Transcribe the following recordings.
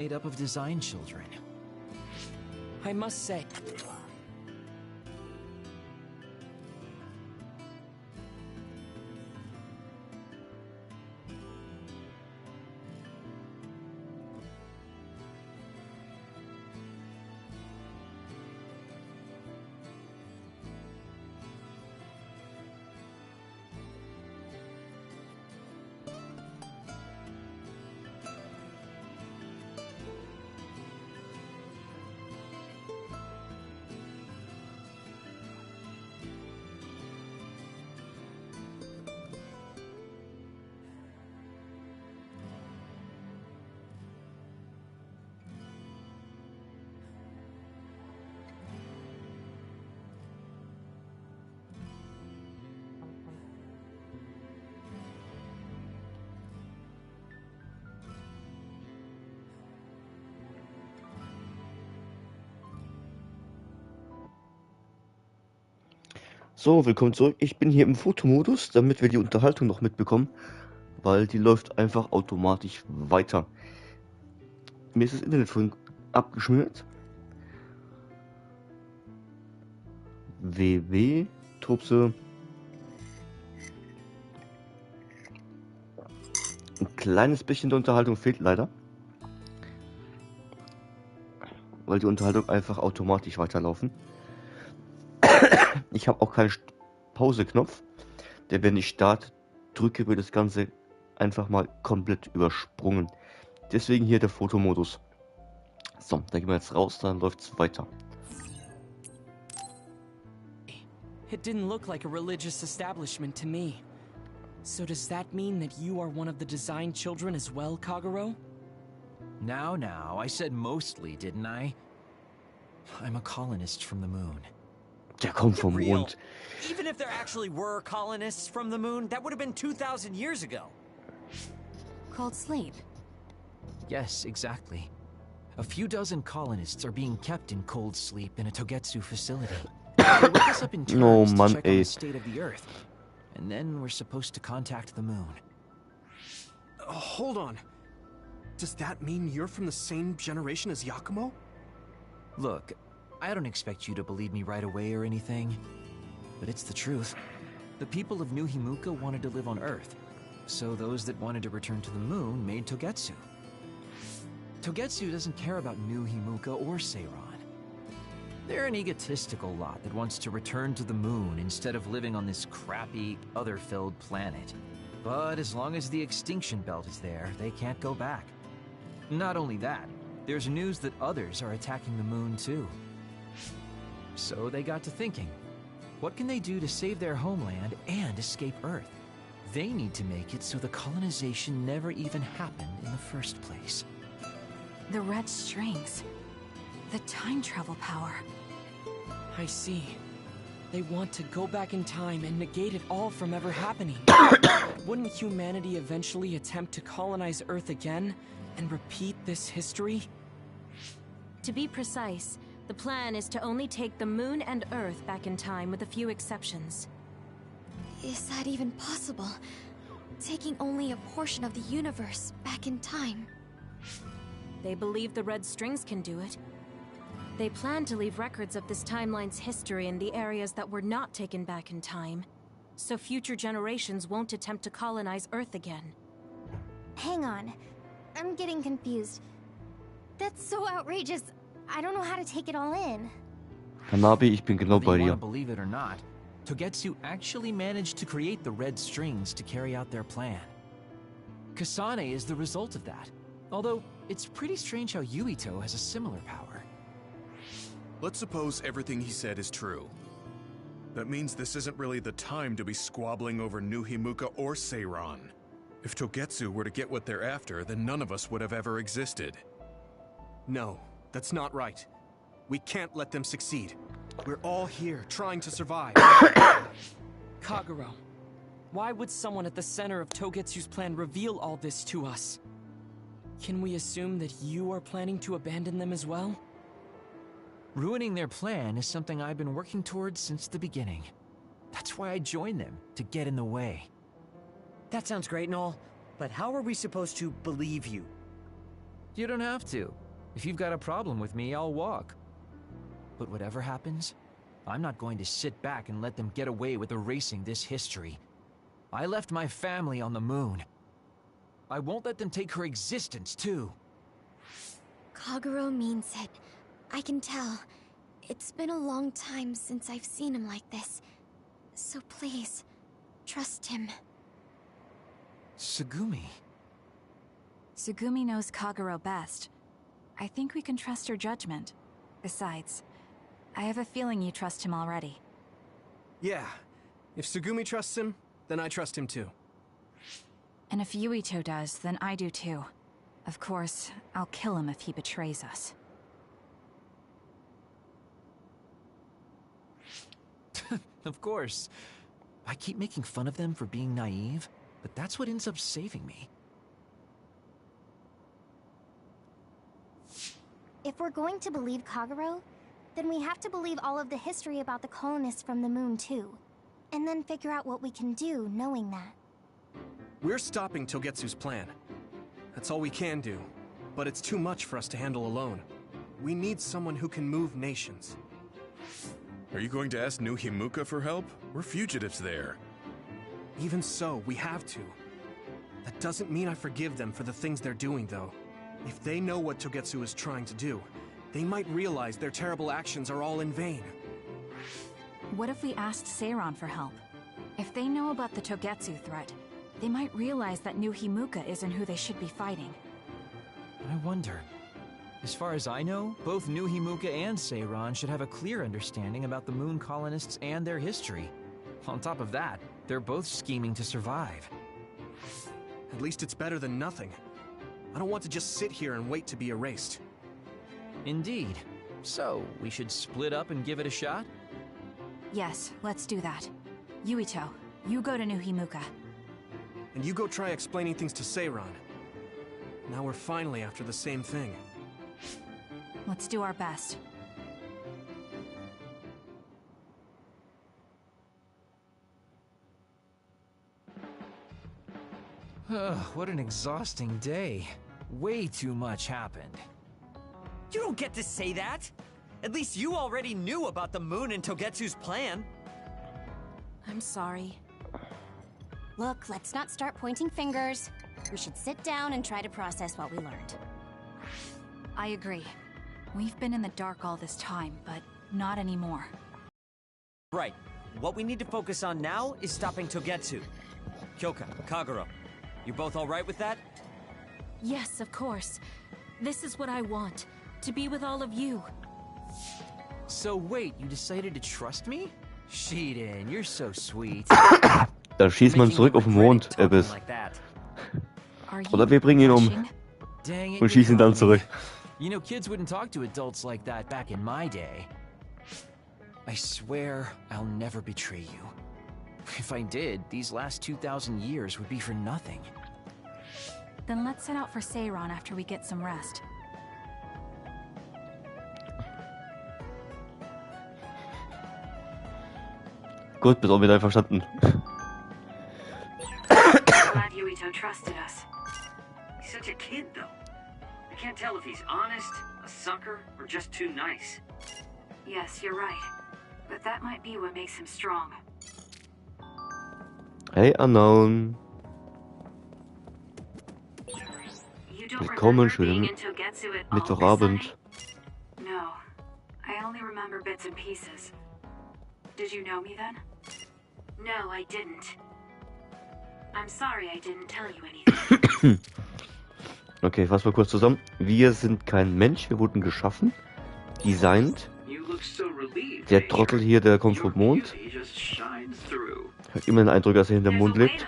made up of design children. I must say... So, willkommen zurück. Ich bin hier im Fotomodus, damit wir die Unterhaltung noch mitbekommen, weil die läuft einfach automatisch weiter. Mir ist das Internet vorhin abgeschmiert. WW, Trupse. Ein kleines bisschen der Unterhaltung fehlt leider. Weil die Unterhaltung einfach automatisch weiterlaufen. Ich habe auch keinen Pause-Knopf, der, wenn ich Start drücke, wird das Ganze einfach mal komplett übersprungen. Deswegen hier der Fotomodus. So, da gehen wir jetzt raus, dann läuft's weiter. It didn't look like a religious establishment to me. So does that mean that you are one of the design children as well, Kagero? Now, I said mostly, didn't I? I'm a colonist from the moon. Der kommt vom Mond. Even if there actually were colonists from the moon, that would have been 2,000 years ago. Cold sleep. Yes, exactly. A few dozen colonists are being kept in cold sleep in a Togetsu facility. They wake us up in turns to check on the state of the Earth. And then we're supposed to contact the moon. Hold on. Does that mean you're from the same generation as Yakumo? Look, I don't expect you to believe me right away or anything, but it's the truth. The people of New Himuka wanted to live on Earth, so those that wanted to return to the moon made Togetsu. Togetsu doesn't care about New Himuka or Seiran. They're an egotistical lot that wants to return to the moon instead of living on this crappy, other-filled planet. But as long as the extinction belt is there, they can't go back. Not only that, there's news that others are attacking the moon too. So they got to thinking, what can they do to save their homeland and escape Earth? They need to make it so the colonization never even happened in the first place. The red strings. The time travel power. I see. They want to go back in time and negate it all from ever happening. Wouldn't humanity eventually attempt to colonize Earth again and repeat this history? To be precise, the plan is to only take the moon and Earth back in time with a few exceptions. Is that even possible? Taking only a portion of the universe back in time? They believe the red strings can do it. They plan to leave records of this timeline's history in the areas that were not taken back in time, so future generations won't attempt to colonize Earth again. Hang on. I'm getting confused. That's so outrageous. I don't know how to take it all in. Hanabi, ich bin genau bei Whether you dir. want to believe it or not, Togetsu actually managed to create the red strings to carry out their plan. Kasane is the result of that, although it's pretty strange how Yuito has a similar power. Let's suppose everything he said is true. That means this isn't really the time to be squabbling over New Himuka or Seiran. If Togetsu were to get what they're after, then none of us would have ever existed. No, that's not right. We can't let them succeed. We're all here, trying to survive. Kagero, why would someone at the center of Togetsu's plan reveal all this to us? Can we assume that you are planning to abandon them as well? Ruining their plan is something I've been working towards since the beginning. That's why I joined them, to get in the way. That sounds great and all, but how are we supposed to believe you? You don't have to. If you've got a problem with me, I'll walk. But whatever happens, I'm not going to sit back and let them get away with erasing this history. I left my family on the moon. I won't let them take her existence, too. Kagero means it. I can tell. It's been a long time since I've seen him like this. So please, trust him. Tsugumi. Tsugumi knows Kagero best. I think we can trust her judgment. Besides, I have a feeling you trust him already. Yeah. If Tsugumi trusts him, then I trust him too. And if Yuito does, then I do too. Of course, I'll kill him if he betrays us. Of course. I keep making fun of them for being naive, but that's what ends up saving me. If we're going to believe Kagero, then we have to believe all of the history about the colonists from the moon too. And then figure out what we can do knowing that. We're stopping Togetsu's plan. That's all we can do. But it's too much for us to handle alone. We need someone who can move nations. Are you going to ask New Himuka for help? We're fugitives there. Even so, we have to. That doesn't mean I forgive them for the things they're doing, though. If they know what Togetsu is trying to do, they might realize their terrible actions are all in vain. What if we asked Seiran for help? If they know about the Togetsu threat, they might realize that New Himuka isn't who they should be fighting. I wonder. As far as I know, both New Himuka and Seiran should have a clear understanding about the moon colonists and their history. On top of that, they're both scheming to survive. At least it's better than nothing. I don't want to just sit here and wait to be erased. Indeed. So, we should split up and give it a shot? Yes, let's do that. Yuito, you go to New Himuka. And you go try explaining things to Seiran. Now we're finally after the same thing. Let's do our best. What an exhausting day. Way too much happened. You don't get to say that! At least you already knew about the moon and Togetsu's plan. I'm sorry. Look, let's not start pointing fingers. We should sit down and try to process what we learned. I agree. We've been in the dark all this time, but not anymore. Right. What we need to focus on now is stopping Togetsu. Kyoka, Kagero, you both alright with that? Yes, of course. This is what I want. To be with all of you. So wait, you decided to trust me? Shiden, you're so sweet. Dann schießt man zurück auf den Mond, Abyss. Oder wir bringen ihn um Dang it, und schießen ihn dann zurück. You know, kids wouldn't talk to adults like that back in my day. I swear I'll never betray you. If I did, these last 2,000 years would be for nothing. Then let's set out for Seiran after we get some rest. Gut, bist auch mit einverstanden. Glad Yuito trusted us. He's such a kid, though. I can't tell if he's honest, a sucker, or just too nice. Yes, you're right. But that might be what makes him strong. Hey, Unknown. You don't Willkommen, remember being schönen in Togetsu at all, Mittwochabend. Sunny? No. I only remember bits and pieces. Did you know me then? No, I didn't. I'm sorry I didn't tell you anything. Okay, fassen wir kurz zusammen. Wir sind kein Mensch, wir wurden geschaffen, designt. Der Trottel hier, der kommt vom Mond. Ich habe immer den Eindruck, dass er hinterm Mond lebt.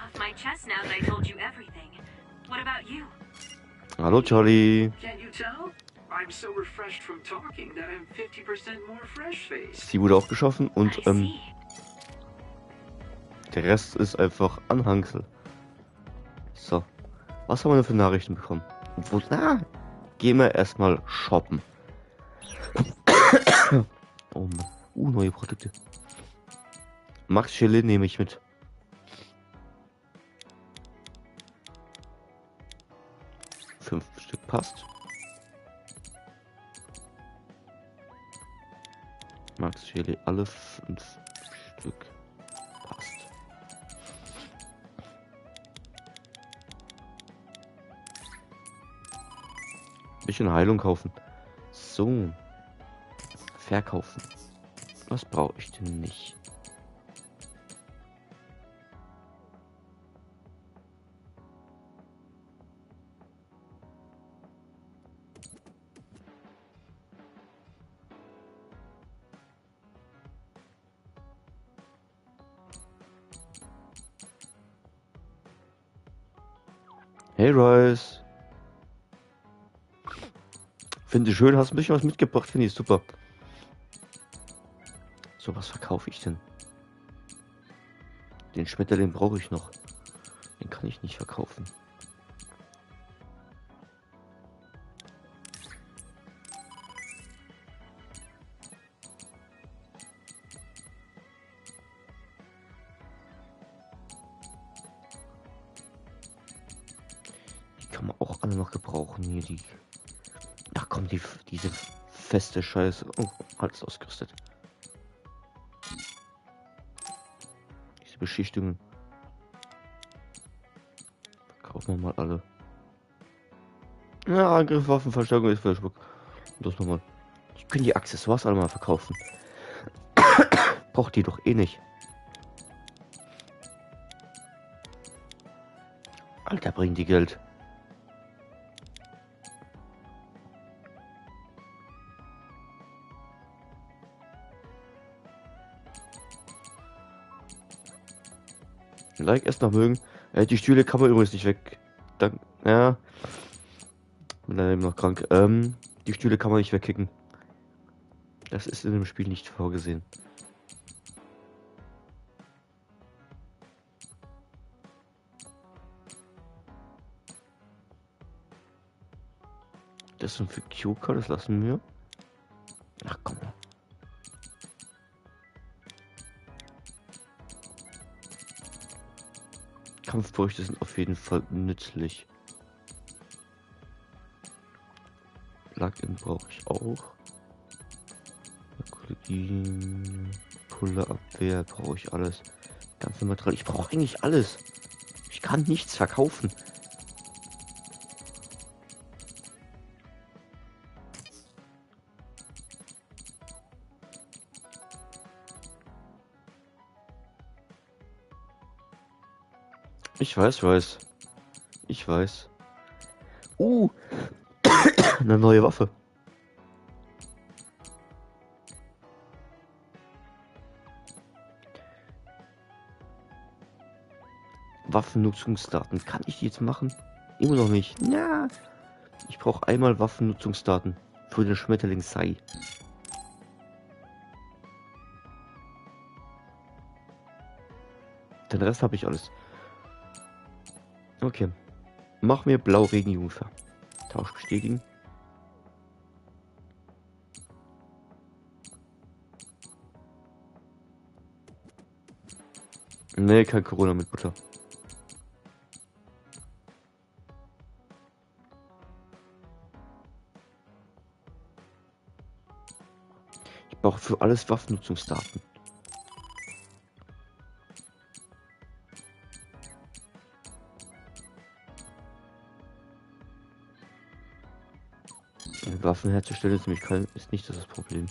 Hallo, Charlie. Sie wurde auch geschaffen und der Rest ist einfach Anhangsel. So, was haben wir denn für Nachrichten bekommen? Gehen wir erstmal shoppen. Oh Mann, neue Produkte. Max Chili nehme ich mit. Fünf Stück passt. Geschmacksschäle, alle 5 Stück. Passt. Bisschen Heilung kaufen. So. Verkaufen. Was brauche ich denn nicht? Hey Royce. Finde ich schön, hast ein bisschen was mitgebracht, finde ich super. So, was verkaufe ich denn? Den Schmetterling brauche ich noch. Den kann ich nicht verkaufen. Die kann man auch alle noch gebrauchen hier, die. Ach komm, diese feste Scheiße. Oh, alles ausgerüstet. Diese Beschichtungen. Verkaufen wir mal alle. Ja, Angriff, Waffen, Verstärkung ist Verschmuck. Das nochmal. Ich kann die Accessoires alle mal verkaufen. Braucht die doch eh nicht. Alter, bringen die Geld. Like erst noch mögen. Die Stühle kann man übrigens nicht weg. Dank, ja. Bin leider eben noch krank. Die Stühle kann man nicht wegkicken. Das ist in dem Spiel nicht vorgesehen. Das sind für Kyoka, das lassen wir. Ach komm. Kampfbräuchte sind auf jeden Fall nützlich. Plugin brauche ich auch. Ökologie, Pullerabwehr brauche ich alles. Ganze Material. Ich brauche eigentlich alles. Ich kann nichts verkaufen. Ich weiß. Ich weiß. Eine neue Waffe. Waffennutzungsdaten. Kann ich die jetzt machen? Immer noch nicht. Na, ich brauche einmal Waffennutzungsdaten für den Schmetterling Sei. Den Rest habe ich alles. Okay. Mach mir Blau-Regenjungfer. Tausch bestätigen. Nee, kein Corona mit Butter. Ich brauche für alles Waffennutzungsdaten. Waffen herzustellen ist nämlich ist nicht das Problem.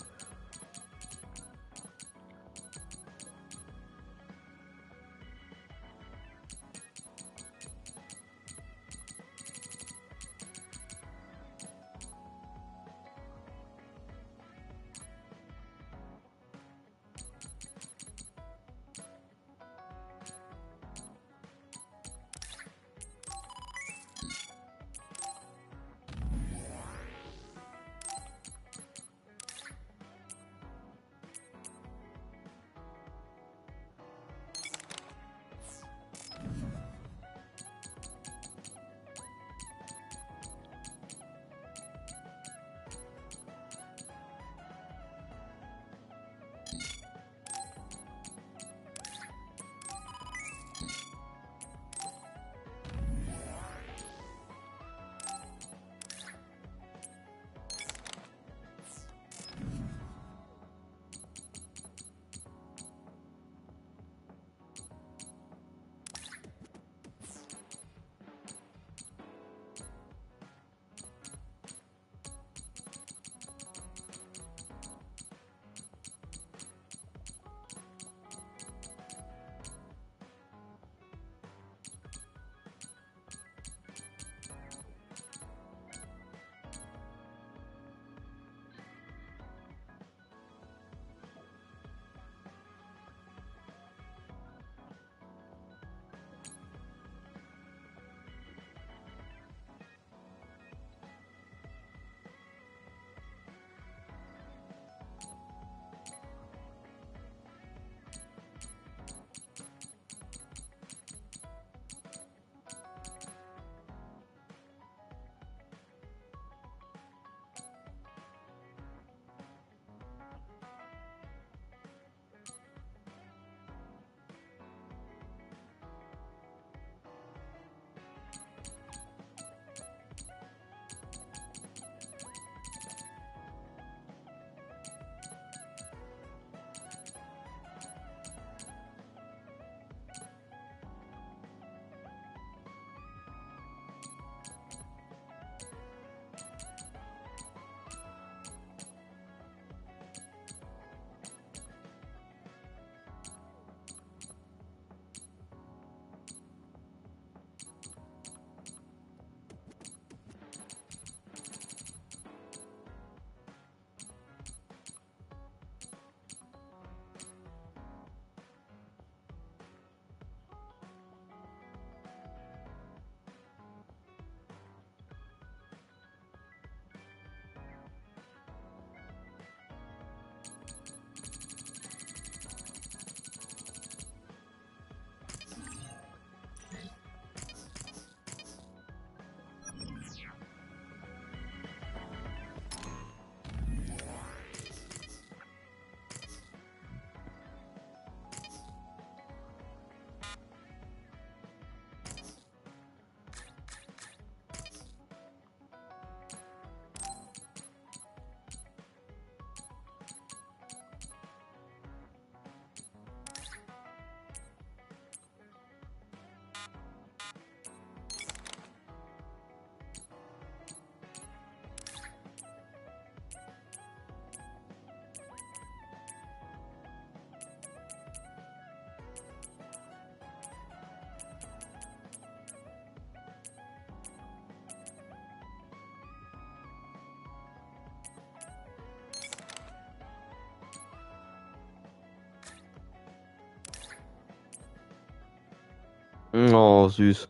Oh, süß.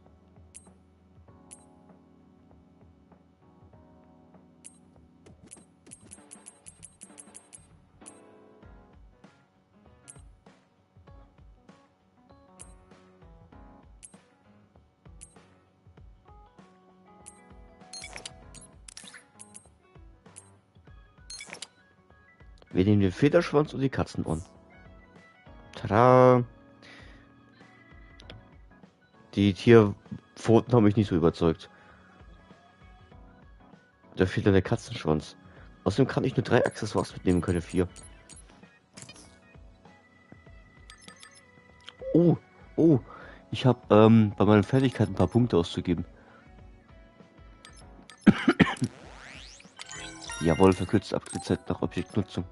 Wir nehmen den Federschwanz und die Katzenohren. Tada! Die Tierpfoten haben mich nicht so überzeugt. Da fehlt dann der Katzenschwanz. Außerdem kann ich nur 3 Accessoires mitnehmen, keine 4. Oh, ich habe bei meinen Fertigkeiten ein paar Punkte auszugeben. Jawohl, verkürzt Abklingzeit nach Objektnutzung.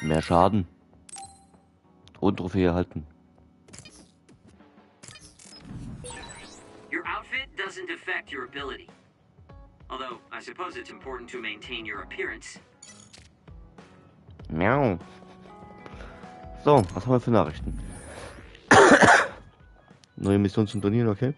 Mehr Schaden. Und Trophäe erhalten. Your outfit doesn't affect your ability. Although, I suppose it's important to maintain your appearance. Miau. So, was haben wir für Nachrichten? Neue Mission zum Turnieren, okay.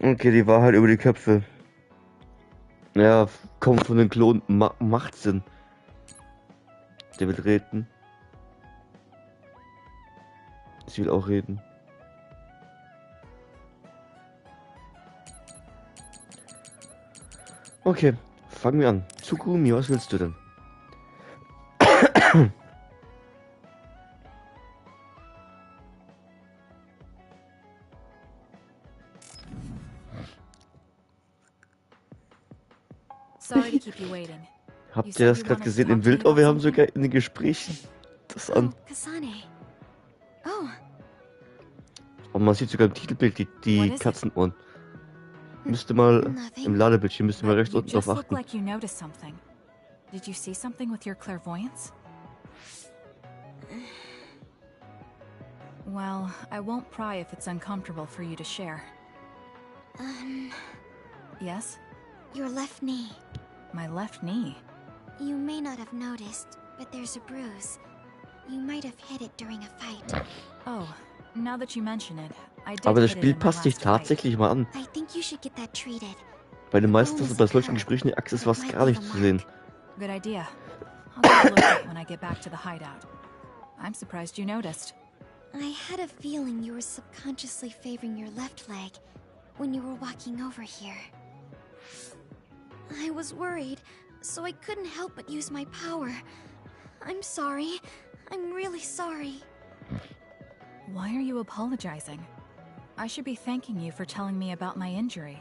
Okay, die Wahrheit über die Köpfe. Ja, kommt von den Klonen. Macht Sinn. Der will reden. Sie will auch reden. Okay, fangen wir an. Tsukumi, was willst du denn? Sorry to keep you waiting. Habt ihr das gerade gesehen im Wildau? Wir haben sogar in den Gesprächen das an. Kasane. Oh, Und man sieht sogar im Titelbild die Katzenohren. Müsste mal im Ladebildschirm mal rechts unten drauf achten. Like you noticed something. Did you see something with your clairvoyance? Well, I won't pry if it's uncomfortable for you to share. Yes? your left knee. My left knee? You may not have noticed, but there's a bruise. You might have hit it during a fight. Oh, now that you mention it, I did Aber das hit it Spiel in my passt sich last fight. tatsächlich mal an. I think you should get that treated. Bei den meisten ist bei solchen Gesprächen die Achse fast gar nicht zu sehen. Good idea. I'll take a look at it when I get back to the hideout. I'm surprised you noticed. I had a feeling you were subconsciously favoring your left leg when you were walking over here. I was worried, so I couldn't help but use my power. I'm sorry. I'm really sorry. Why are you apologizing? I should be thanking you for telling me about my injury.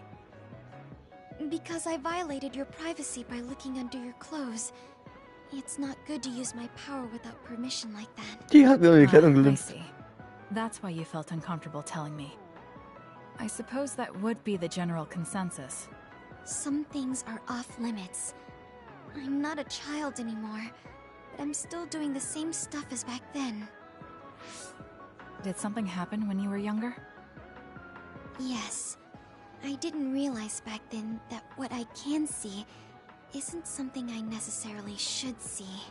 Because I violated your privacy by looking under your clothes. It's not good to use my power without permission like that. Die hat mir die Kleidung I gelippt. see. That's why you felt uncomfortable telling me. I suppose that would be the general consensus. Some things are off limits. I'm not a child anymore, but I'm still doing the same stuff as back then. Did something happen when you were younger? Yes. I didn't realize back then that what I can see isn't something I necessarily should see.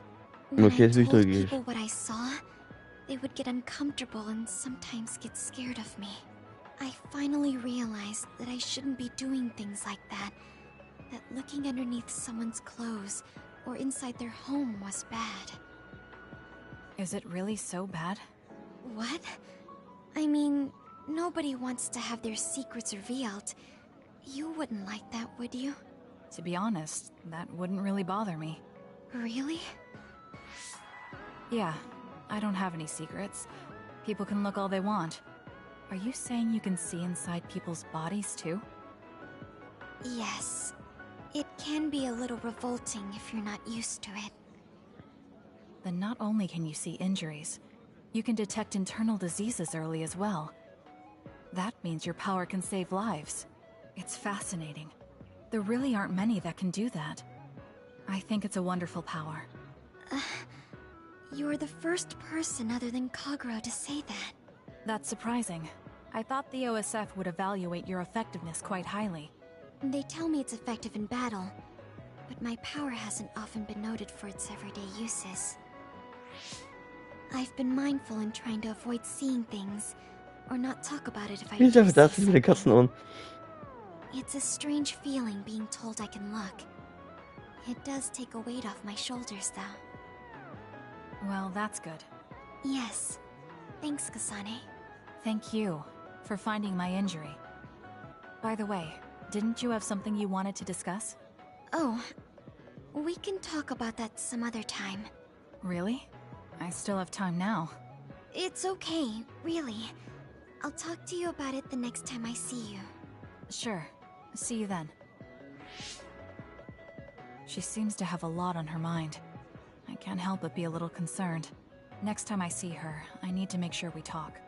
When Okay, I jetzt bin ich told neugierig. people what I saw, they would get uncomfortable and sometimes get scared of me. I finally realized that I shouldn't be doing things like that. That looking underneath someone's clothes or inside their home was bad. Is it really so bad? What? I mean, nobody wants to have their secrets revealed. You wouldn't like that, would you? To be honest, that wouldn't really bother me. Really? Yeah, I don't have any secrets. People can look all they want. Are you saying you can see inside people's bodies too? Yes. It can be a little revolting if you're not used to it. Then not only can you see injuries, you can detect internal diseases early as well. That means your power can save lives. It's fascinating. There really aren't many that can do that. I think it's a wonderful power. You're the first person other than Kagero to say that. That's surprising. I thought the OSF would evaluate your effectiveness quite highly. They tell me it's effective in battle, but my power hasn't often been noted for its everyday uses. I've been mindful in trying to avoid seeing things, or not talk about it if I do see Das sind wieder Katzenohren. It's a strange feeling being told I can look. It does take a weight off my shoulders, though. Well, that's good. Yes. Thanks, Kasane. Thank you for finding my injury. By the way, didn't you have something you wanted to discuss? Oh, we can talk about that some other time. Really? I still have time now. It's okay, really. I'll talk to you about it the next time I see you. Sure. See you then. She seems to have a lot on her mind. I can't help but be a little concerned. Next time I see her, I need to make sure we talk.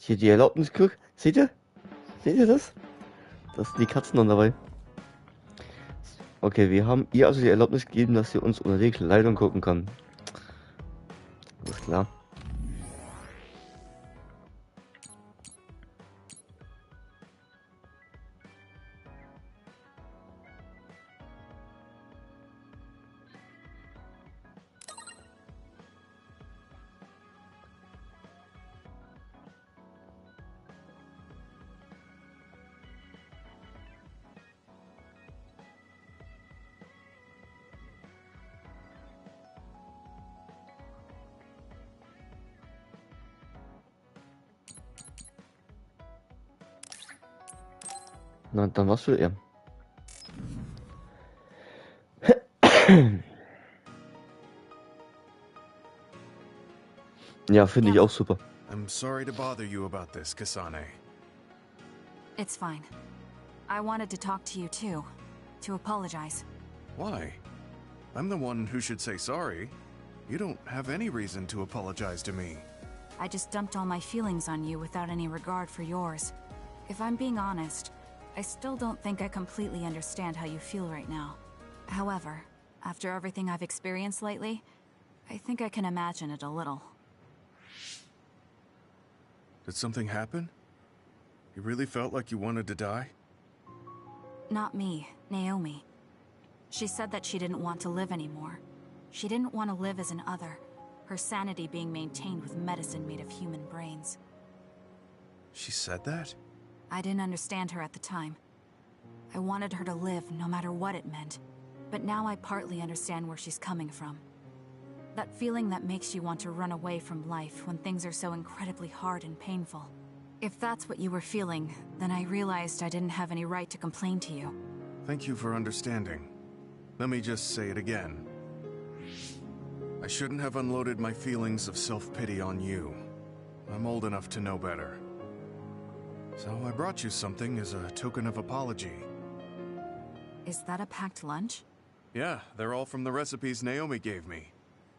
Hier die Erlaubnis, guck. Seht ihr? Seht ihr das? Das sind die Katzen dabei. Okay, wir haben ihr also die Erlaubnis gegeben, dass sie uns unter die Kleidung gucken kann. Alles klar. Na, dann was will er? Ja, finde ich auch super. I'm sorry to bother you about this, Kasane. It's fine. I wanted to talk to you too, to apologize. Why? I'm the one who should say sorry. You don't have any reason to apologize to me. I just dumped all my feelings on you without any regard for yours. If I'm being honest, I still don't think I completely understand how you feel right now. However, after everything I've experienced lately, I think I can imagine it a little. Did something happen? You really felt like you wanted to die? Not me, Naomi. She said that she didn't want to live anymore. She didn't want to live as an other, her sanity being maintained with medicine made of human brains. She said that? I didn't understand her at the time. I wanted her to live no matter what it meant, but now I partly understand where she's coming from. That feeling that makes you want to run away from life when things are so incredibly hard and painful. If that's what you were feeling, then I realized I didn't have any right to complain to you. Thank you for understanding. Let me just say it again. I shouldn't have unloaded my feelings of self-pity on you. I'm old enough to know better. So I brought you something as a token of apology. Is that a packed lunch? Yeah, they're all from the recipes Naomi gave me.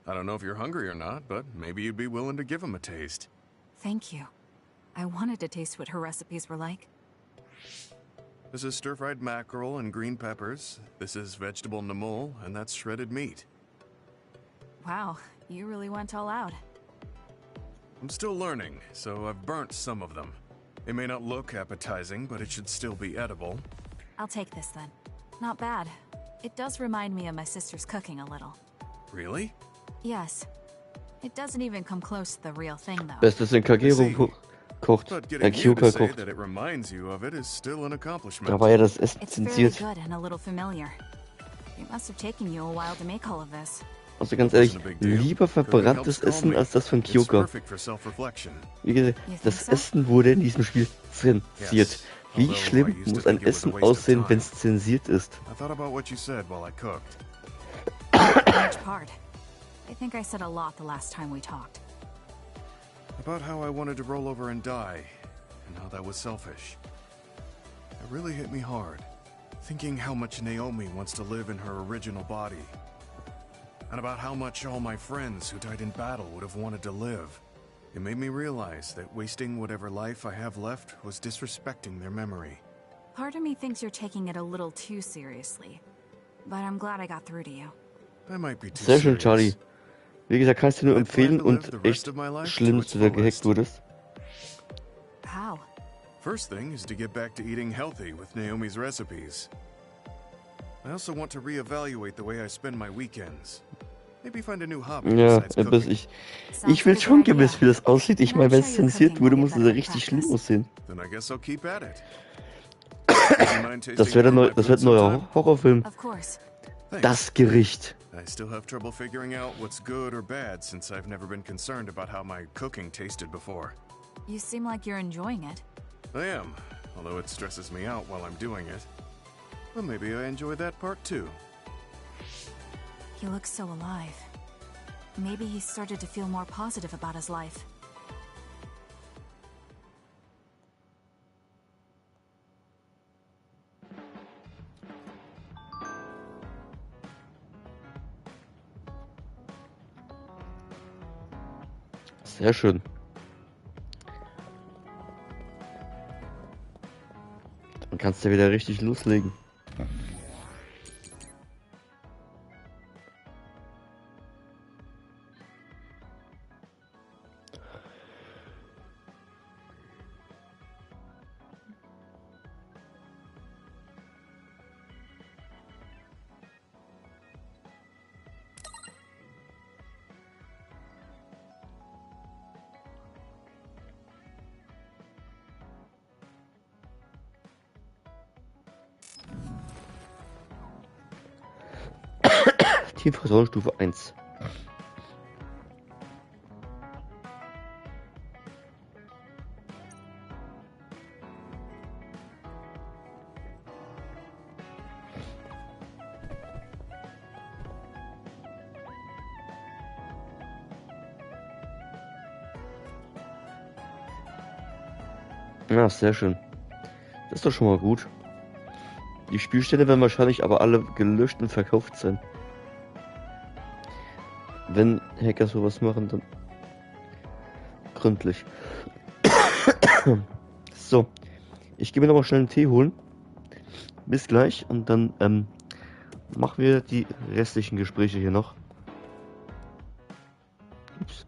I don't know if you're hungry or not, but maybe you'd be willing to give them a taste. Thank you. I wanted to taste what her recipes were like. This is stir-fried mackerel and green peppers. This is vegetable namul, and that's shredded meat. Wow, you really went all out. I'm still learning, so I've burnt some of them. It may not look appetizing, but it should still be edible. I'll take this then. Not bad. It does remind me of my sister's cooking a little. Really? Yes. It doesn't even come close to the real thing, though. Bestes in Kagero kocht. But getting you Kyoka to say kocht. that it reminds you of it is still an accomplishment. Da war ja das Essen It's fairly zensiert. good and a little familiar. It must have taken you a while to make all of this. Also ganz ehrlich, lieber verbranntes Essen als das von It's Kyoka. perfect for self-reflection. Wie gesagt, You think das so? Essen wurde in diesem Spiel zensiert. Wie schlimm muss ein Essen aussehen, wenn es zensiert ist? I thought about what you said while I cooked. Which part? I think I said a lot the last time we talked. About how I wanted to roll over and die, and how that was selfish. It really hit me hard, thinking how much Naomi wants to live in her original body. And about how much all my friends who died in battle would have wanted to live. It made me realize that wasting whatever life I have left was disrespecting their memory. Part of me thinks you're taking it a little too seriously. But I'm glad I got through to you. I might be too Sehr schön, serious. Charlie. Wie gesagt, kannst du nur I plan empfehlen to und live the echt rest of my life schlimm, to dass its du da gehackt fullest. wurdest. How? First thing is to get back to eating healthy with Naomi's recipes. I also want to reevaluate the way I spend my weekends. Maybe find a new hobby Ja, besides bis cooking. ich will schon wissen, wie das aussieht. Ich meine, wenn es zensiert wurde, muss es ja richtig schlimm aussehen. Then I guess I'll keep at it. Das wird ein neuer Horrorfilm. Of course. Das Gericht. I still have trouble figuring out what's good or bad since I've never been concerned about how my cooking tasted before. You seem like you're enjoying it. I am, although it stresses me out while I'm doing it. Well, maybe I enjoy that part too. He looks so alive. Maybe he started to feel more positive about his life. Sehr schön. Dann kannst du wieder richtig loslegen. Teamversorgungsstufe 1. Ja, sehr schön. Das ist doch schon mal gut. Die Spielstände werden wahrscheinlich aber alle gelöscht und verkauft sein. Wenn Hacker sowas machen, dann gründlich. So, ich gehe mir noch mal schnell einen Tee holen. Bis gleich und dann machen wir die restlichen Gespräche hier noch. Ups.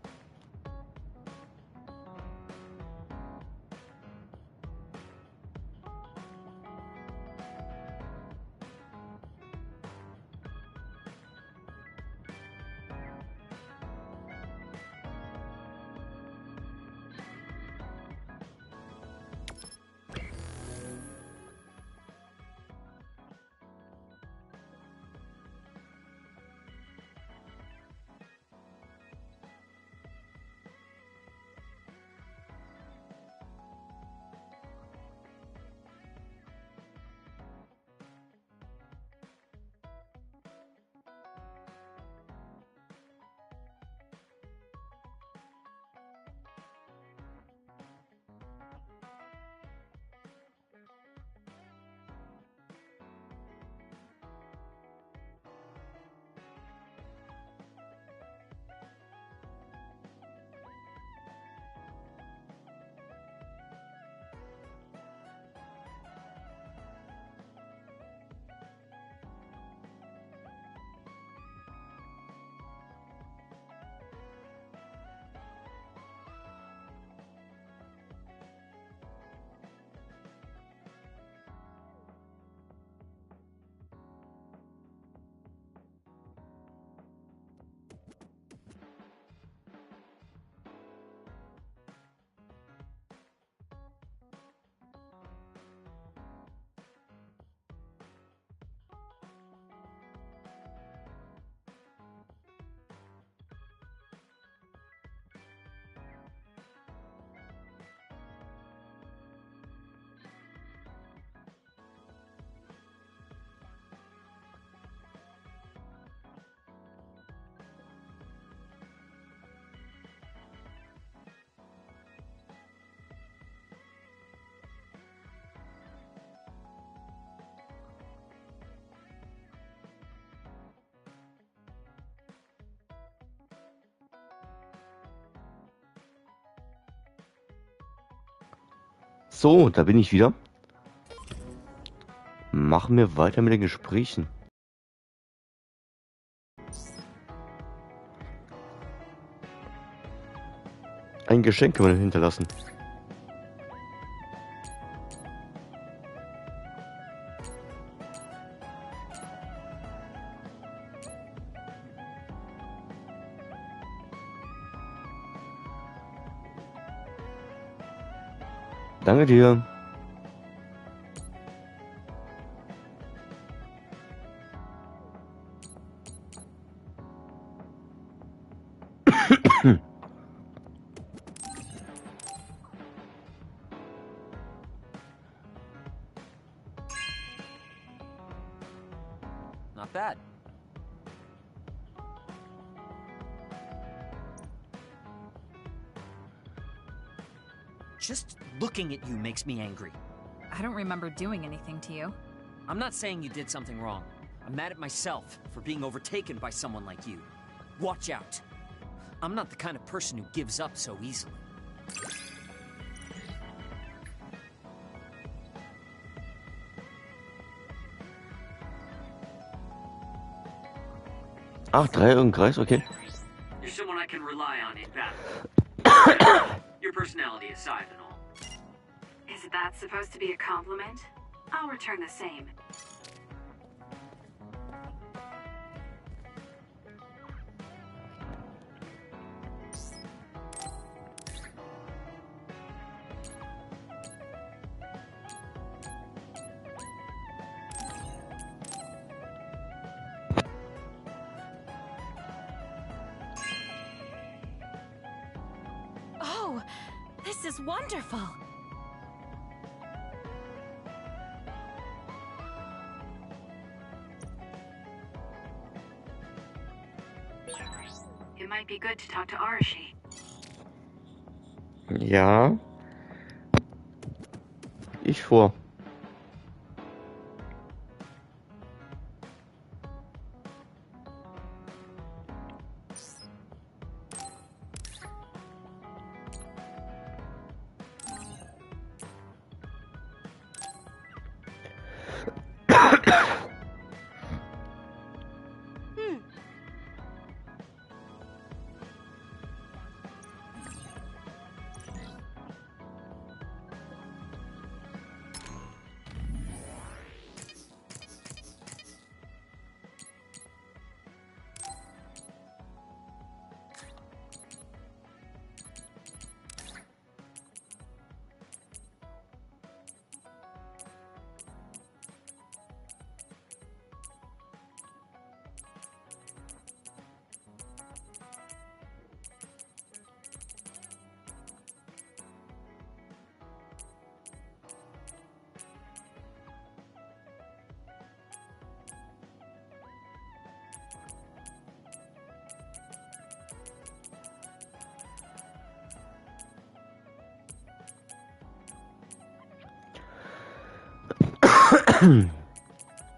So, da bin ich wieder. Machen wir weiter mit den Gesprächen. Ein Geschenk können wir hinterlassen. Danke dir. Not bad. Just looking at you makes me angry. I don't remember doing anything to you. I'm not saying you did something wrong. I'm mad at myself for being overtaken by someone like you. Watch out. I'm not the kind of person who gives up so easily. Ach, Dreier und Kreis, okay. You're someone I can rely on in battle. Your personality aside and all. Is that supposed to be a compliment? I'll return the same. Oh, this is wonderful. It might be good to talk to Arashi. Ja. Ich vor.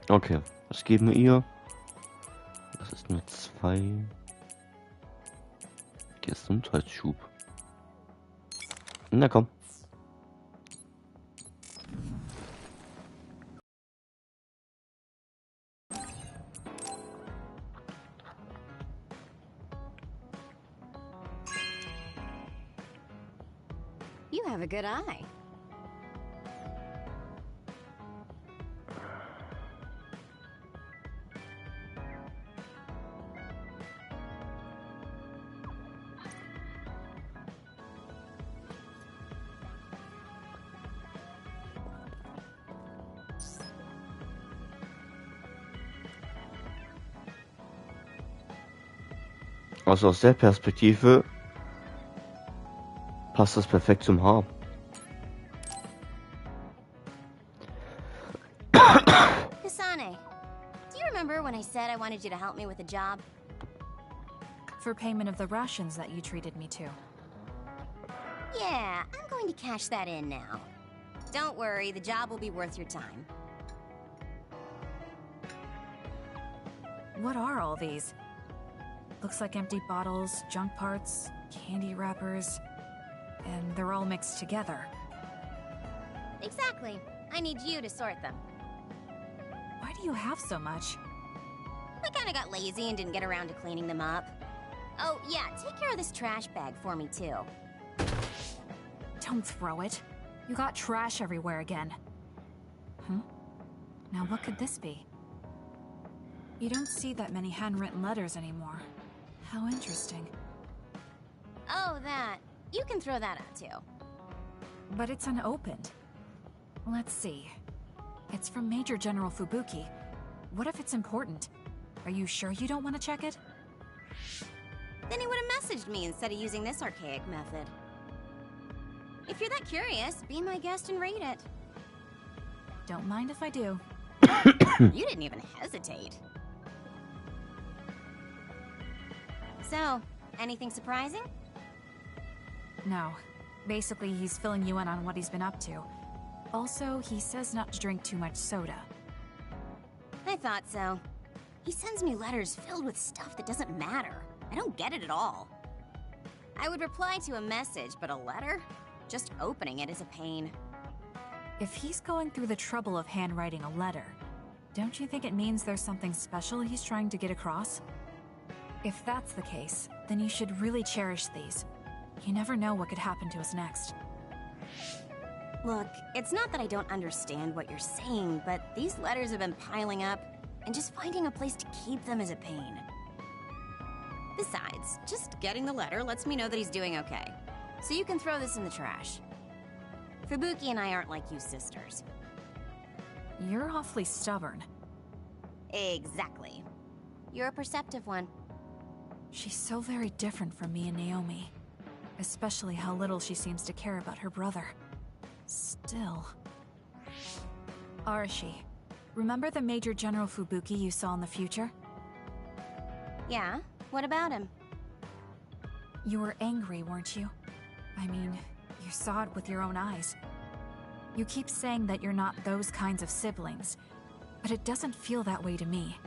Okay, was geben wir ihr? Das ist nur 2. Gesundheitsschub. Na komm. You have a good eye. Also aus der Perspektive passt das perfekt zum Haar. Hisane, do you remember when I said I wanted you to help me with a job? For payment of the rations that you treated me to. Yeah, I'm going to cash that in now. Don't worry, the job will be worth your time. What are all these? Looks like empty bottles, junk parts, candy wrappers, and they're all mixed together. Exactly. I need you to sort them. Why do you have so much? I kinda got lazy and didn't get around to cleaning them up. Oh, yeah, take care of this trash bag for me, too. Don't throw it. You got trash everywhere again. Now what could this be? You don't see that many handwritten letters anymore. How interesting. Oh, that. You can throw that out, too. But it's unopened. Let's see. It's from Major General Fubuki. What if it's important? Are you sure you don't want to check it? Then he would have messaged me instead of using this archaic method. If you're that curious, be my guest and read it. Don't mind if I do. You didn't even hesitate. So, anything surprising? No. Basically, he's filling you in on what he's been up to. Also, he says not to drink too much soda. I thought so. He sends me letters filled with stuff that doesn't matter. I don't get it at all. I would reply to a message, but a letter? Just opening it is a pain. If he's going through the trouble of handwriting a letter, don't you think it means there's something special he's trying to get across? If that's the case, then you should really cherish these. You never know what could happen to us next. Look, it's not that I don't understand what you're saying, but these letters have been piling up, and just finding a place to keep them is a pain. Besides, just getting the letter lets me know that he's doing okay. So you can throw this in the trash. Fubuki and I aren't like you sisters. You're awfully stubborn. Exactly. You're a perceptive one. She's so very different from me and Naomi. Especially how little she seems to care about her brother. Still... Arashi, remember the Major General Fubuki you saw in the future? Yeah? What about him? You were angry, weren't you? I mean, you saw it with your own eyes. You keep saying that you're not those kinds of siblings, but it doesn't feel that way to me.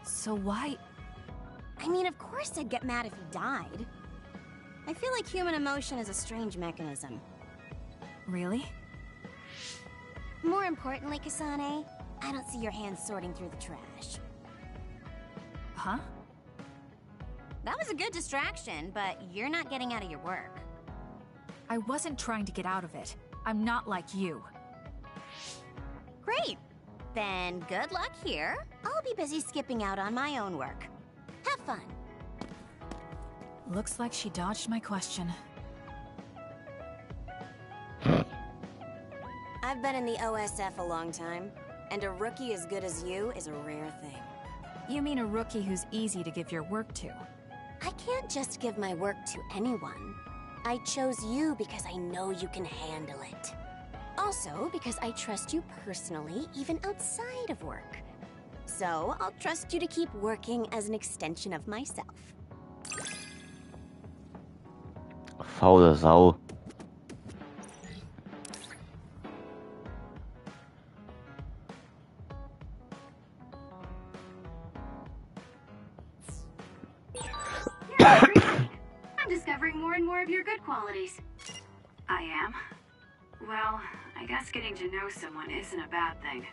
So why... I mean, of course I'd get mad if he died. I feel like human emotion is a strange mechanism. Really? More importantly, Kasane, I don't see your hands sorting through the trash. Huh? That was a good distraction, but you're not getting out of your work. I wasn't trying to get out of it. I'm not like you. Great. Then good luck here. I'll be busy skipping out on my own work. Have fun. Looks like she dodged my question. I've been in the OSF a long time, and a rookie as good as you is a rare thing. You mean a rookie who's easy to give your work to? I can't just give my work to anyone. I chose you because I know you can handle it. Also, because I trust you personally, even outside of work. So, I'll trust you to keep working as an extension of myself. Faule Sau. I'm discovering more and more of your good qualities. I am? Well, I guess getting to know someone isn't a bad thing.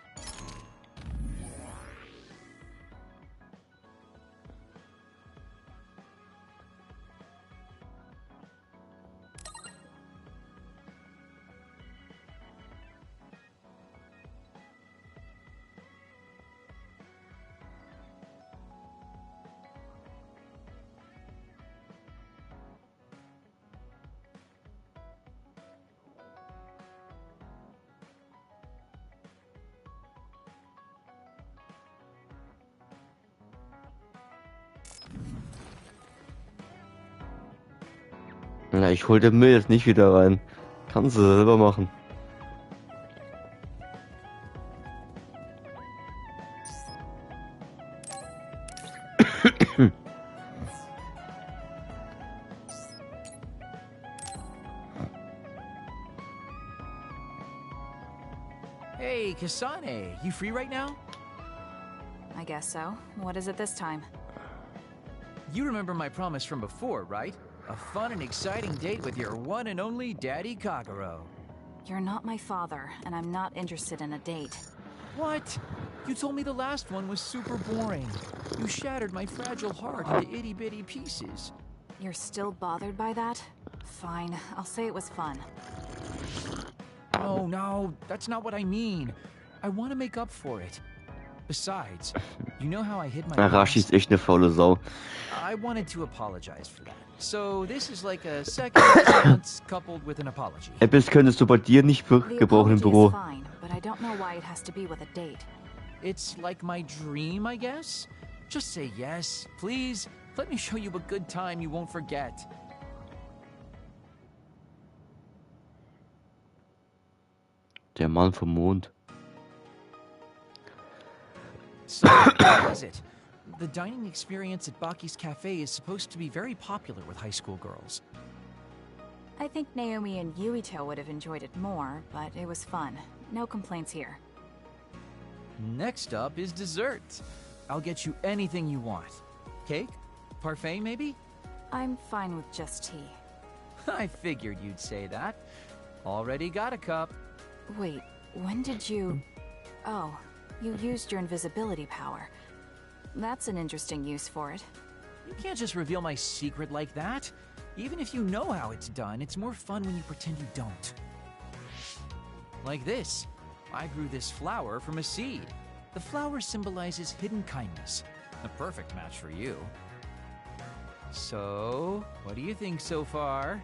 Na, ich hol den Müll jetzt nicht wieder rein. Kannst du selber machen. Hey, Kasane, you free right now? I guess so. What is it this time? You remember my promise from before, right? A fun and exciting date with your one and only Daddy Kagero. You're not my father, and I'm not interested in a date. What? You told me the last one was super boring. You shattered my fragile heart into itty-bitty pieces. You're still bothered by that? Fine, I'll say it was fun. Oh, no, that's not what I mean. I want to make up for it. Besides, you know how I hid my Arashi ist echt eine faule Sau. I wanted to apologize for that. So this is like a second chance coupled with an apology. Etwas könntest du bei dir nicht gebrauchen im Büro. Fine, but I don't know why it has to be with a date. It's like my dream, I guess. Just say yes, please. Let me show you a good time you won't forget. Der Mann vom Mond. So, what is it? The dining experience at Baki's Cafe is supposed to be very popular with high school girls. I think Naomi and Yuito would have enjoyed it more, but it was fun. No complaints here. Next up is dessert. I'll get you anything you want. Cake? Parfait, maybe? I'm fine with just tea. I figured you'd say that. Already got a cup. Wait, when did you... Oh, you used your invisibility power. That's an interesting use for it. You can't just reveal my secret like that. Even if you know how it's done, it's more fun when you pretend you don't. Like this. I grew this flower from a seed. The flower symbolizes hidden kindness. A perfect match for you. So, what do you think so far?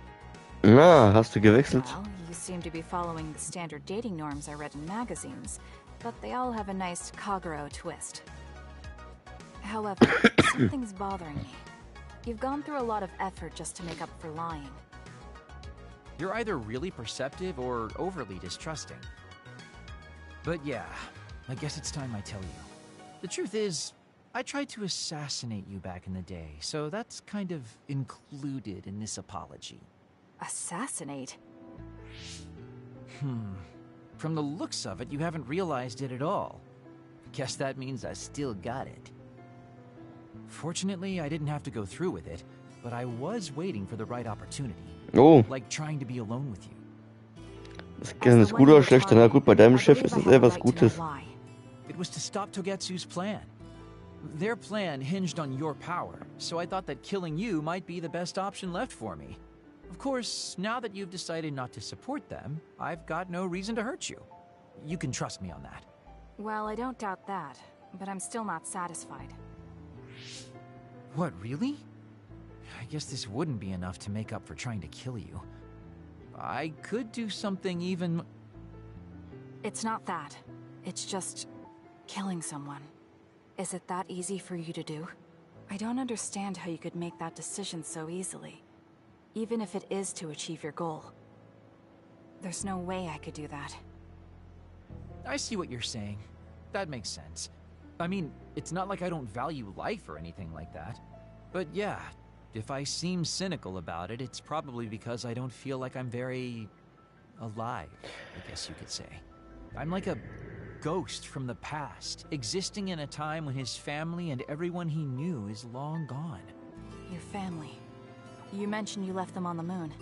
Na, hast du gewechselt? Well, you seem to be following the standard dating norms I read in magazines, but they all have a nice Kagero twist. However, something's bothering me. You've gone through a lot of effort just to make up for lying. You're either really perceptive or overly distrusting. But yeah, I guess it's time I tell you. The truth is, I tried to assassinate you back in the day, so that's kind of included in this apology. Assassinate? From the looks of it, you haven't realized it at all. Guess that means I still got it. Fortunately, I didn't have to go through with it, but I was waiting for the right opportunity. Oh. Like trying to be alone with you. Das kann es gut oder schlecht. Na gut, bei deinem Chef ist es eher was Gutes. It was to stop Togetsu's plan. Their plan hinged on your power, so I thought that killing you might be the best option left for me. Of course, now that you've decided not to support them, I've got no reason to hurt you. You can trust me on that. Well, I don't doubt that, but I'm still not satisfied. What, really? I guess this wouldn't be enough to make up for trying to kill you. I could do something even... It's not that. It's just... killing someone. Is it that easy for you to do? I don't understand how you could make that decision so easily. Even if it is to achieve your goal. There's no way I could do that. I see what you're saying. That makes sense. I mean, it's not like I don't value life or anything like that. But yeah, if I seem cynical about it, it's probably because I don't feel like I'm very... alive, I guess you could say. I'm like a ghost from the past, existing in a time when his family and everyone he knew is long gone. Your family. You mentioned you left them on the moon.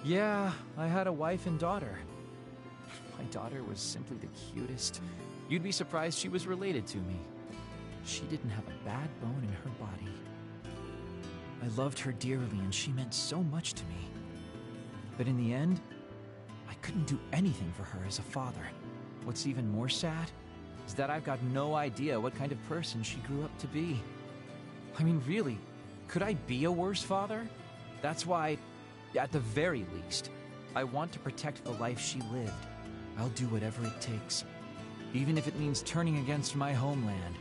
Yeah, I had a wife and daughter. My daughter was simply the cutest. You'd be surprised she was related to me. She didn't have a bad bone in her body. I loved her dearly and she meant so much to me. But in the end, I couldn't do anything for her as a father. What's even more sad is that I've got no idea what kind of person she grew up to be. I mean, really, could I be a worse father? That's why, at the very least, I want to protect the life she lived. I'll do whatever it takes, even if it means turning against my homeland.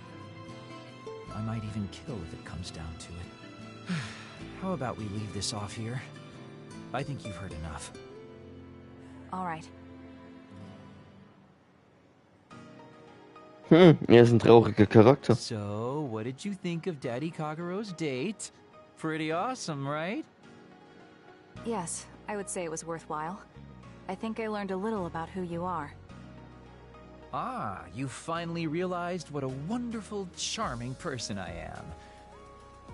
I might even kill if it comes down to it. How about we leave this off here? I think you've heard enough. All right. Er ist ein trauriger Charakter. So, what did you think of Daddy Kagero's date? Pretty awesome, right? Yes, I would say it was worthwhile. I think I learned a little about who you are. Ah, you finally realized what a wonderful, charming person I am.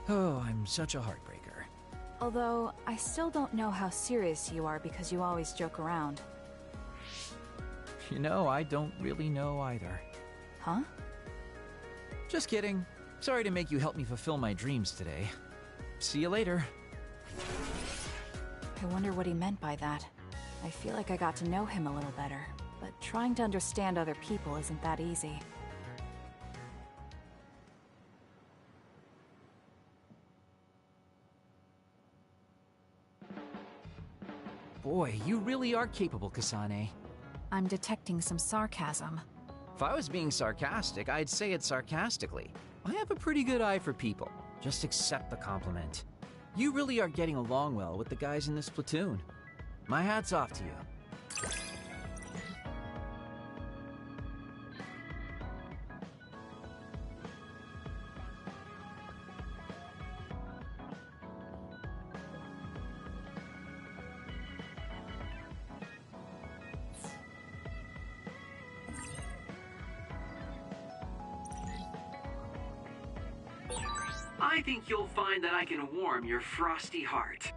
Oh, I'm such a heartbreaker. Although, I still don't know how serious you are because you always joke around. You know, I don't really know either. Huh? Just kidding. Sorry to make you help me fulfill my dreams today. See you later. I wonder what he meant by that. I feel like I got to know him a little better, but trying to understand other people isn't that easy. Boy, you really are capable, Kasane. I'm detecting some sarcasm. If I was being sarcastic, I'd say it sarcastically. I have a pretty good eye for people. Just accept the compliment. You really are getting along well with the guys in this platoon. My hat's off to you. I think you'll find that I can warm your frosty heart.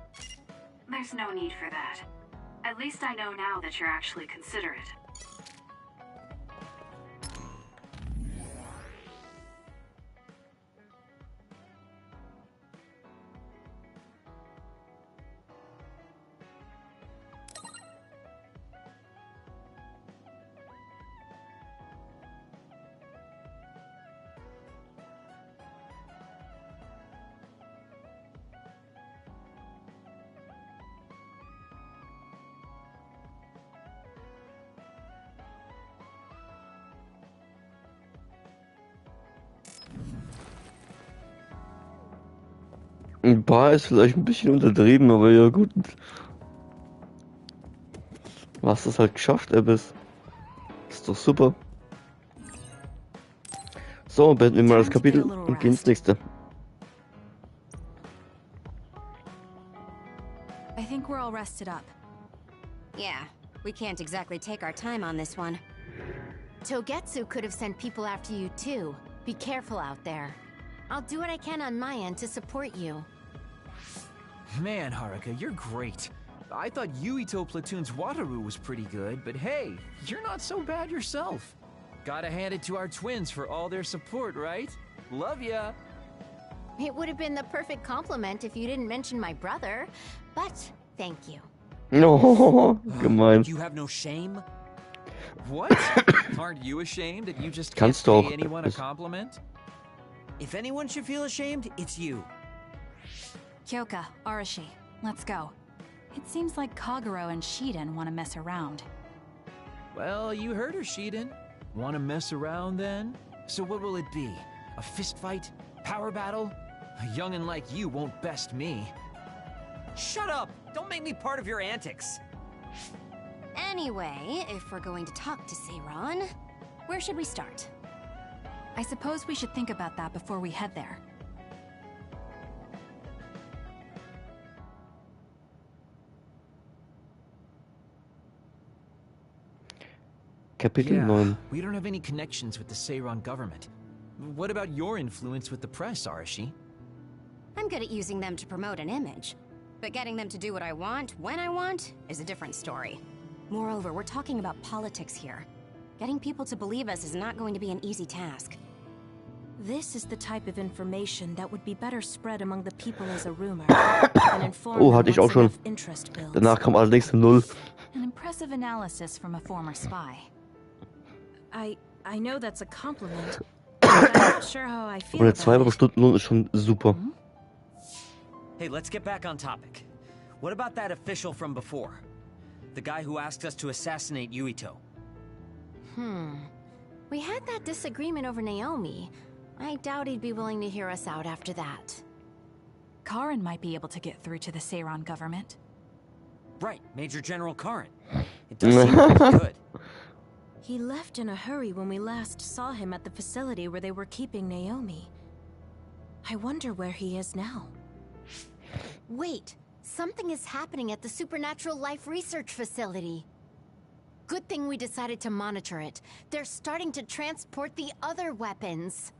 There's no need for that. At least I know now that you're actually considerate. Ein Bar ist vielleicht ein bisschen untertrieben, aber ja gut. Du hast es halt geschafft, Abyss. Ist doch super. So, beenden wir mal das Kapitel und gehen ins nächste. I think we're all rested up. Yeah, we can't exactly take our time on this one. Togetsu could have sent people after you too. Be careful out there. I'll do what I can on my end to support you. Man, Haruka, you're great. I thought Yuito Platoon's Wataru was pretty good, but hey, you're not so bad yourself. Gotta hand it to our twins for all their support, right? Love ya! It would have been the perfect compliment if you didn't mention my brother, but thank you. No, gemein. You have no shame? What? Aren't you ashamed that you just can't Kannst du auch. pay anyone a compliment? If anyone should feel ashamed, it's you. Kyoka, Arashi, let's go. It seems like Kagero and Shiden want to mess around. Well, you heard her, Shiden. Want to mess around then? So what will it be? A fist fight? Power battle? A youngin' like you won't best me. Shut up! Don't make me part of your antics. Anyway, if we're going to talk to Seiran, where should we start? I suppose we should think about that before we head there. Kapitel Yeah, 9. we don't have any connections with the Seiran government. What about your influence with the press, Arashi? I'm good at using them to promote an image. But getting them to do what I want, when I want, is a different story. Moreover, we're talking about politics here. Getting people to believe us is not going to be an easy task. This is the type of information that would be better spread among the people as a rumor. And inform Oh, them hatte ich once auch schon. enough interest builds. Danach kam allerdings eine 0. An impressive analysis from a former spy. I know that's a compliment, but I'm not sure how I feel Und eine about 2 it. Stunden ist schon super. Hey, let's get back on topic. What about that official from before? The guy who asked us to assassinate Yuito. We had that disagreement over Naomi. I doubt he'd be willing to hear us out after that. Karin might be able to get through to the Seiran government. Right, Major General Karin. It does seem pretty good. He left in a hurry when we last saw him at the facility where they were keeping Naomi. I wonder where he is now. Wait, something is happening at the Supernatural Life Research Facility. Good thing we decided to monitor it. They're starting to transport the other weapons.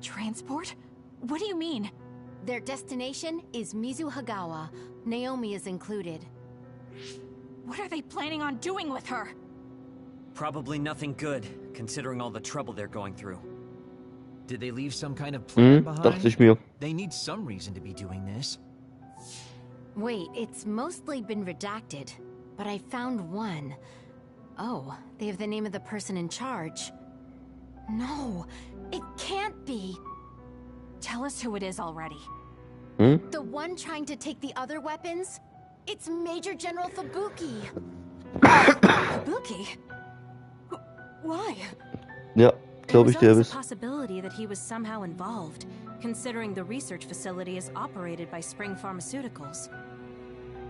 Transport? What do you mean? Their destination is Mizuhagawa. Naomi is included. What are they planning on doing with her? Probably nothing good, considering all the trouble they're going through. Did they leave some kind of plan Dachte behind? ich mir. They need some reason to be doing this. Wait, it's mostly been redacted, but I found one. Oh, they have the name of the person in charge. No, it can't be. Tell us who it is already. The one trying to take the other weapons? It's Major General Fubuki. Fubuki? Why? Ja, glaube ich, der There's ist. a possibility that he was somehow involved, considering the research facility is operated by Spring Pharmaceuticals.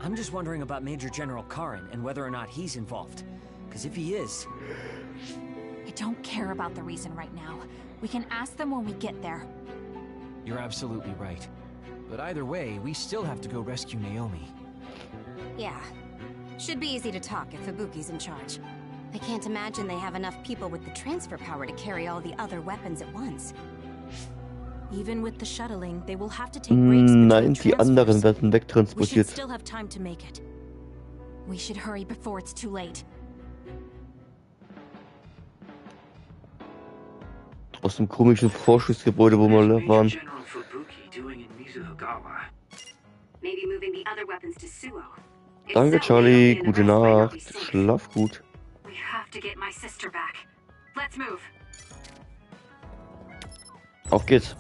I'm just wondering about Major General Karin and whether or not he's involved. Because if he is... I don't care about the reason right now. We can ask them when we get there. You're absolutely right. But either way, we still have to go rescue Naomi. Yeah. Should be easy to talk if Fubuki's in charge. I can't imagine they have enough people with the transfer power to carry all the other weapons at once. Even with the shuttling, they will have to take breaks between Nein, die anderen transfers. werden We should wegtransportiert. still have time to make it. We should hurry before it's too late. Aus dem komischen Forschungsgebäude, wo wir waren. General Fubuki doing in Mizuhagawa? Maybe moving the other weapons to Suo. If Danke, so, Charlie. they'll be Gute in the rest might not be Nacht. safe. Schlaf gut. We have to get my sister back. Let's move. Auf geht's.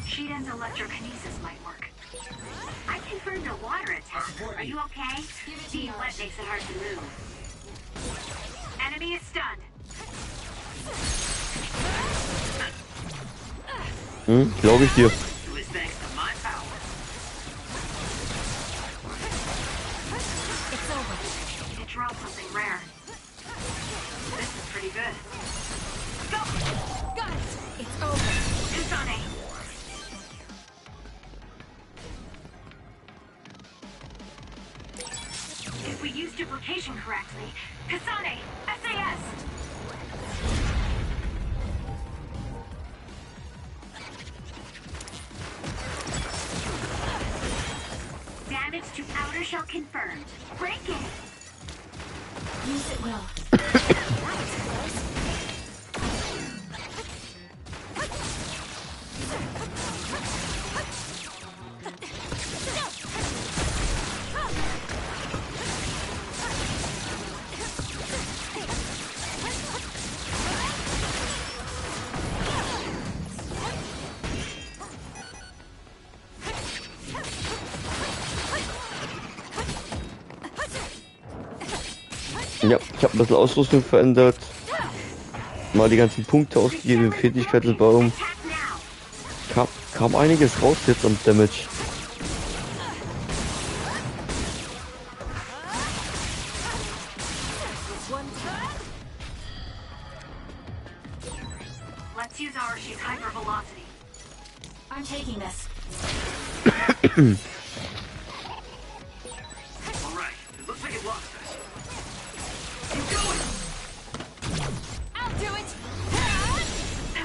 Shiden's electrokinesis might work. I confirmed a water attack. Are you okay? Being wet makes it hard to move. Enemy is stunned. Glaube ich dir. It was thanks to my power. It's over. It dropped something rare. This is pretty good. Go! Got it! It's over. Kusane! If we use duplication correctly, Kasane! SAS! Damage to outer shell confirmed. Break it! Use it well. That was close. Ja, ich habe ein bisschen Ausrüstung verändert. Mal die ganzen Punkte ausgegeben im Fähigkeitsbaum. Kam einiges raus jetzt am Damage. Let's use Arashi's hypervelocity. I'm taking this. Alright, it looks like it lost us. I'll do it!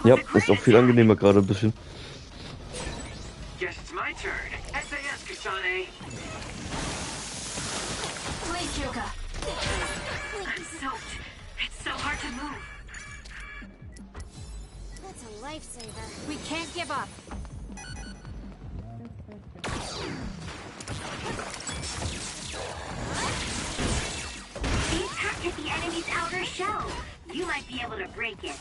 Ja, ist auch viel angenehmer gerade ein bisschen. Guess it's my turn. SAS, Kasane. Please, Hyuga. I'm soaked. It's so hard to move. That's a lifesaver. We can't give up. The attack hit the enemy's outer shell. You might be able to break it.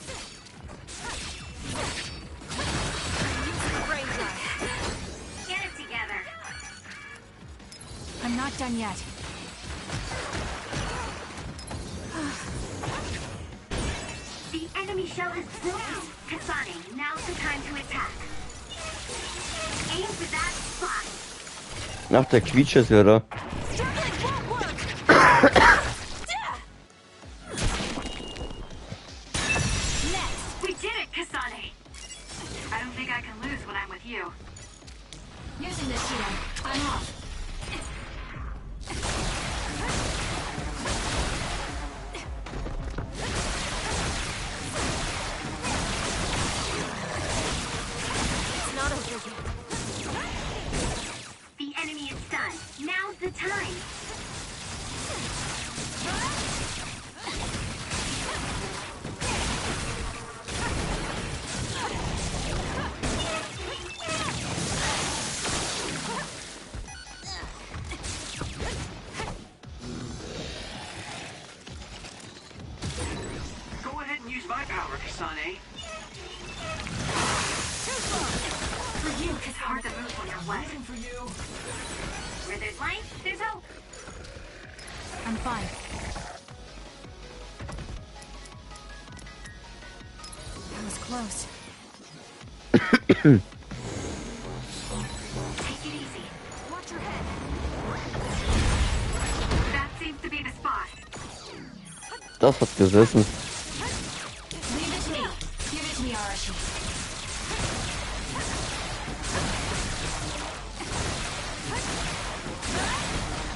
Get it together. I'm not done yet. enemy shell is broken. Kasane, now's the time to attack. Aim for that spot. Ach, der Quietscher ist wieder da. We did it, Kasane. I don't think I can lose when I'm with you. Using the shield. I'm off. It's not over yet. The enemy is done. Now's the time. Go ahead and use my power, Kasane. For you, it's hard to move when you're wet. For you. Where there's light, there's hope. I'm fine. That was close. Take it easy. Watch your head. That seems to be the spot. Das hat gesessen. Leave it to me. Give it to me, Arashi.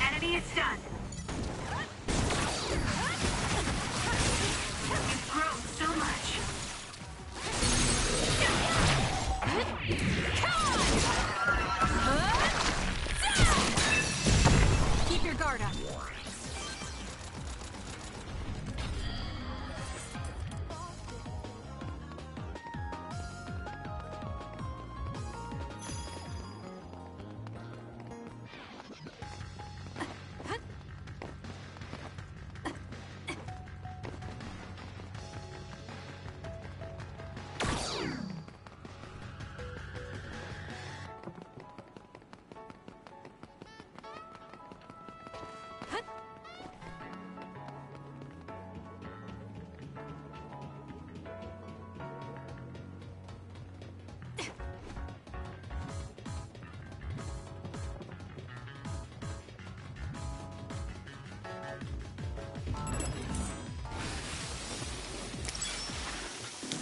Enemy is done. You've grown so much. Keep your guard up.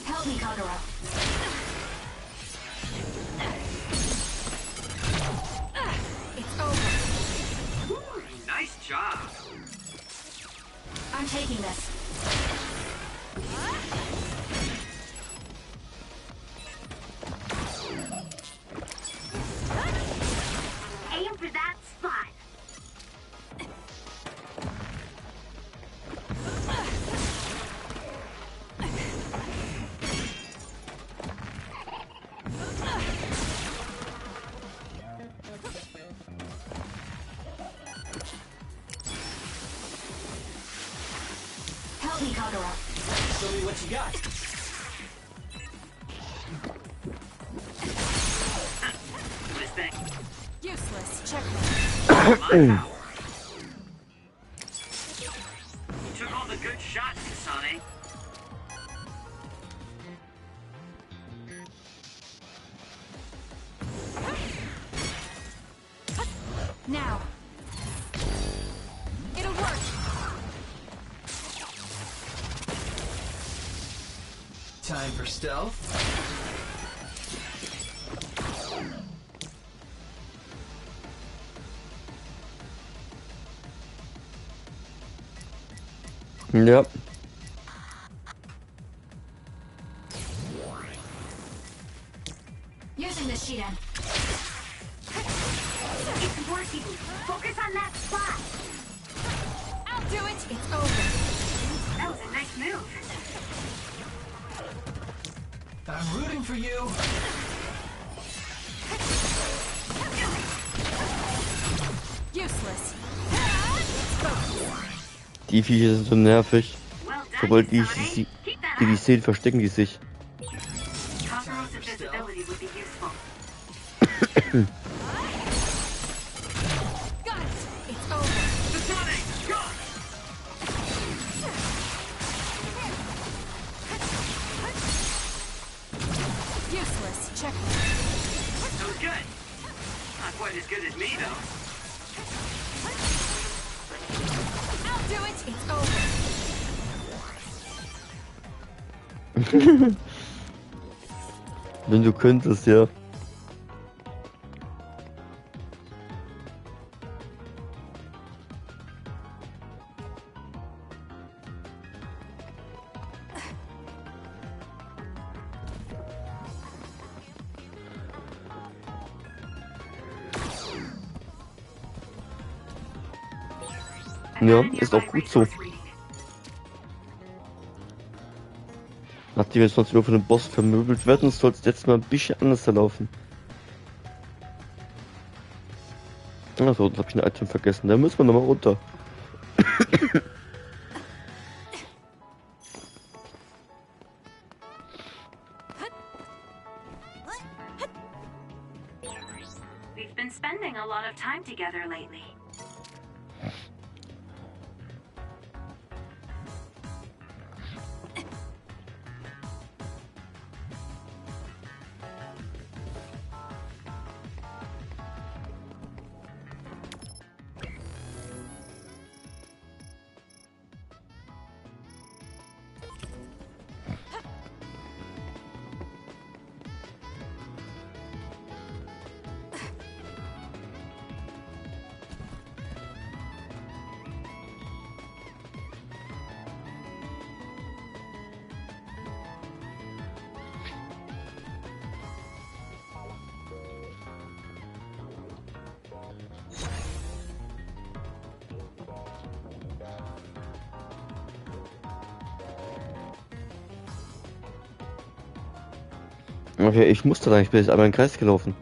Help me, Kagura. It's over. Nice job. I'm taking this. Aim for that spot. Help me, Kagura. Show me what you got. Mistake. Useless. Checkmate. My power. You took all the good shots, Kasane. Now. It'll work. Time for stealth. Ja. Using the Shidan. It's working. Focus on that spot. I'll do it. It's over. That was a nice move. I'm rooting for you. Useless. Die Viecher sind so nervig. Well done, Sobald die Kasane. sie Keep that die up. sehen, verstecken die sich. Kazuro's invisibility would be useful. Got it. It's over. Kasane, go! good as me, though. I'll do it! It's over. Wenn du könntest, ja. Ja, ist auch gut so. Nachdem wir 20 Uhr von dem Boss vermöbelt werden, soll es jetzt mal ein bisschen anders laufen. Achso, jetzt habe ich ein Item vergessen. Da müssen wir nochmal runter. We've been spending a lot of time together lately. Okay, ich musste da, ich bin jetzt einmal im Kreis gelaufen.